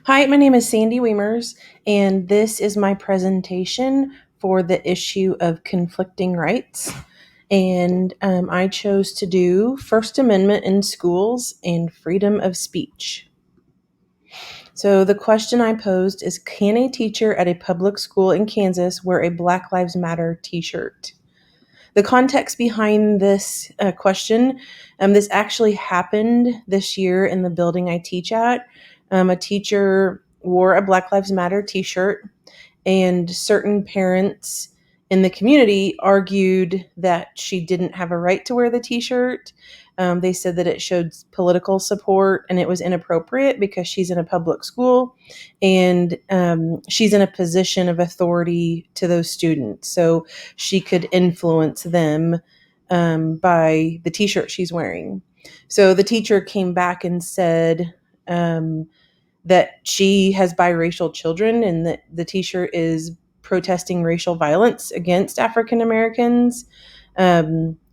Hi, my name is Sandy Wiemers, and this is my presentation for the issue of conflicting rights. And I chose to do First Amendment in schools and freedom of speech. So the question I posed is, can a teacher at a public school in Kansas wear a Black Lives Matter t-shirt? The context behind this question, this actually happened this year in the building I teach at. A teacher wore a Black Lives Matter t-shirt, and certain parents in the community argued that she didn't have a right to wear the t-shirt. They said that it showed political support and it was inappropriate because she's in a public school and she's in a position of authority to those students. So she could influence them by the t-shirt she's wearing. So the teacher came back and said, that she has biracial children and that the t-shirt is protesting racial violence against African Americans.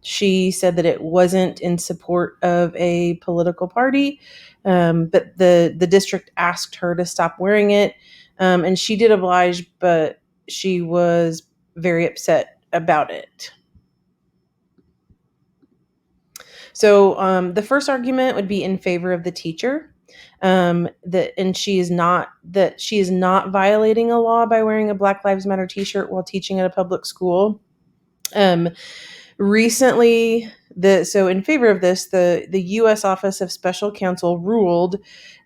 She said that it wasn't in support of a political party, but the district asked her to stop wearing it, and she did oblige, but she was very upset about it. So the first argument would be in favor of the teacher. She is not violating a law by wearing a Black Lives Matter T-shirt while teaching at a public school. Um, Recently, in favor of this, the U.S. Office of Special Counsel ruled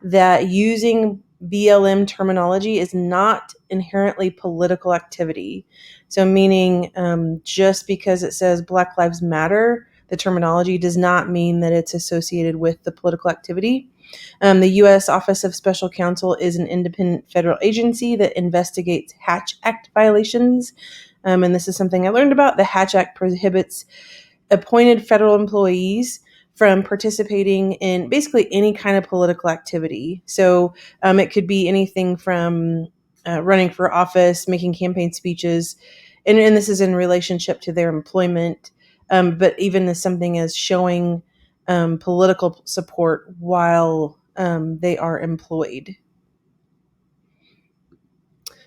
that using BLM terminology is not inherently political activity. So, meaning just because it says Black Lives Matter, the terminology does not mean that it's associated with the political activity. The U.S. Office of Special Counsel is an independent federal agency that investigates Hatch Act violations. And this is something I learned about. The Hatch Act prohibits appointed federal employees from participating in basically any kind of political activity. So it could be anything from running for office, making campaign speeches, and this is in relationship to their employment, but even as something as showing political support while they are employed.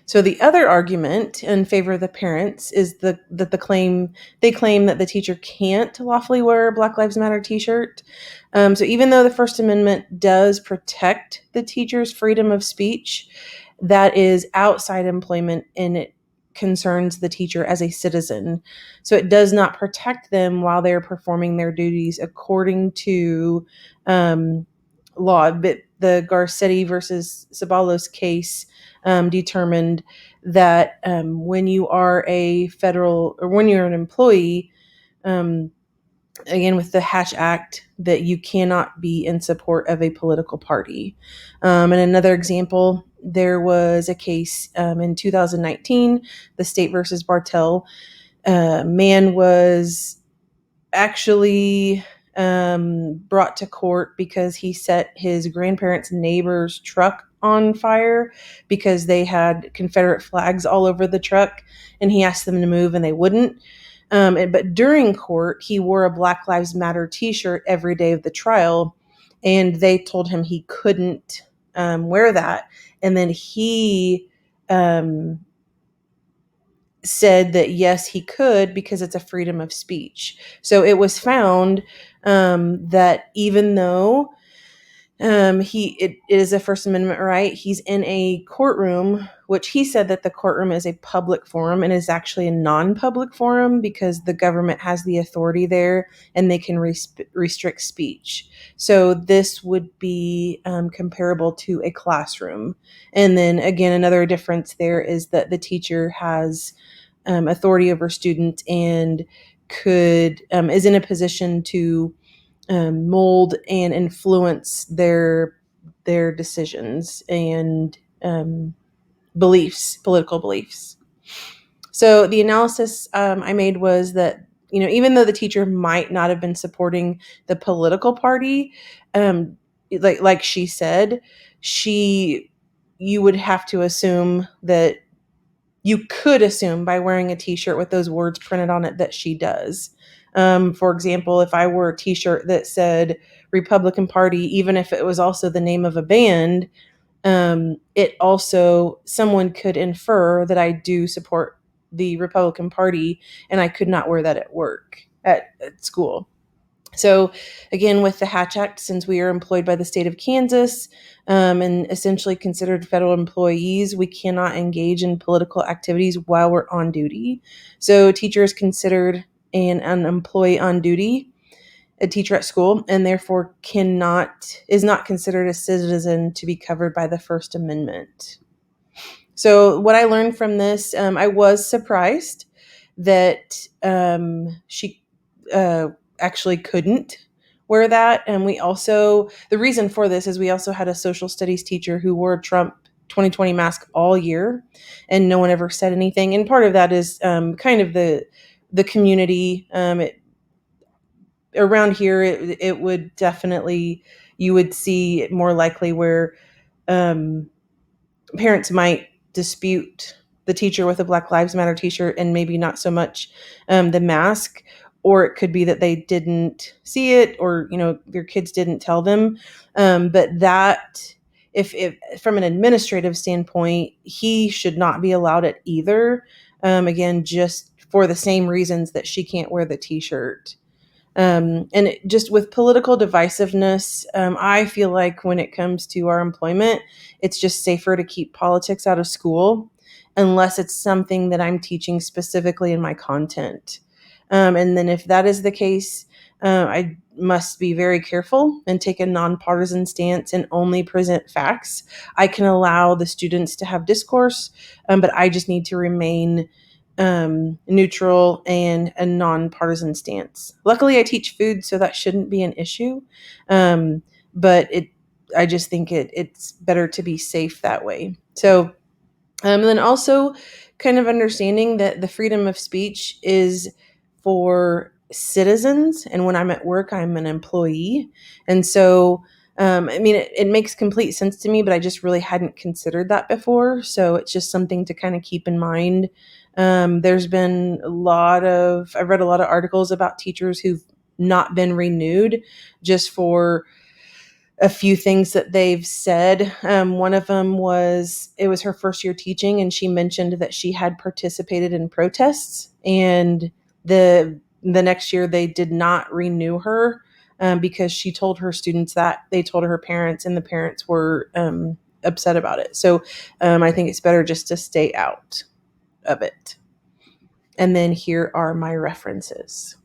So the other argument in favor of the parents is that they claim that the teacher can't lawfully wear a Black Lives Matter T-shirt. So even though the First Amendment does protect the teacher's freedom of speech, that is outside employment and it concerns the teacher as a citizen. So it does not protect them while they're performing their duties according to law. But the Garcetti versus Ceballos case determined that when you are a federal or when you're an employee, again with the Hatch Act, that you cannot be in support of a political party. And another example, there was a case in 2019, the State versus Bartell. Man was actually brought to court because he set his grandparents' neighbor's truck on fire because they had Confederate flags all over the truck, and he asked them to move and they wouldn't. But during court, he wore a Black Lives Matter T-shirt every day of the trial, and they told him he couldn't wear that. And then he said that yes, he could because it's a freedom of speech. So it was found that even though it is a First Amendment right, he's in a courtroom, which he said that the courtroom is a public forum and is actually a non-public forum because the government has the authority there and they can restrict speech. So this would be comparable to a classroom. And then again, another difference there is that the teacher has authority over students and is in a position to mold and influence their decisions and political beliefs. So the analysis I made was that even though the teacher might not have been supporting the political party, like she said, you would have to assume that you could assume by wearing a t-shirt with those words printed on it that she does. For example, if I wore a t-shirt that said Republican Party, even if it was also the name of a band, it also, someone could infer that I do support the Republican Party, and I could not wear that at work, at school. So, again, with the Hatch Act, since we are employed by the state of Kansas and essentially considered federal employees, we cannot engage in political activities while we're on duty. So, a teacher is considered an employee on duty, a teacher at school, and therefore is not considered a citizen to be covered by the First Amendment. So, what I learned from this, I was surprised that she actually couldn't wear that. And the reason for this is we also had a social studies teacher who wore a Trump 2020 mask all year, and no one ever said anything. And part of that is kind of the community. Around here, it would definitely, you would see it more likely where um, parents might dispute the teacher with a Black Lives Matter t-shirt and maybe not so much the mask, or it could be that they didn't see it, or their kids didn't tell them. But that, if from an administrative standpoint, he should not be allowed it either. Again, just for the same reasons that she can't wear the t-shirt. Just with political divisiveness, I feel like when it comes to our employment, it's just safer to keep politics out of school unless it's something that I'm teaching specifically in my content. And then if that is the case, I must be very careful and take a nonpartisan stance and only present facts. I can allow the students to have discourse, but I just need to remain neutral and a nonpartisan stance. Luckily, I teach food, so that shouldn't be an issue. But I just think it's better to be safe that way. So, and then also kind of understanding that the freedom of speech is for citizens, and when I'm at work, I'm an employee. And so, it makes complete sense to me, but I just really hadn't considered that before. So it's just something to kind of keep in mind. There's been I've read a lot of articles about teachers who've not been renewed just for a few things that they've said. One of them was, it was her first year teaching, and she mentioned that she had participated in protests, and the next year they did not renew her because she told her students that. They told her parents, and the parents were upset about it. So I think it's better just to stay out of it. And then here are my references.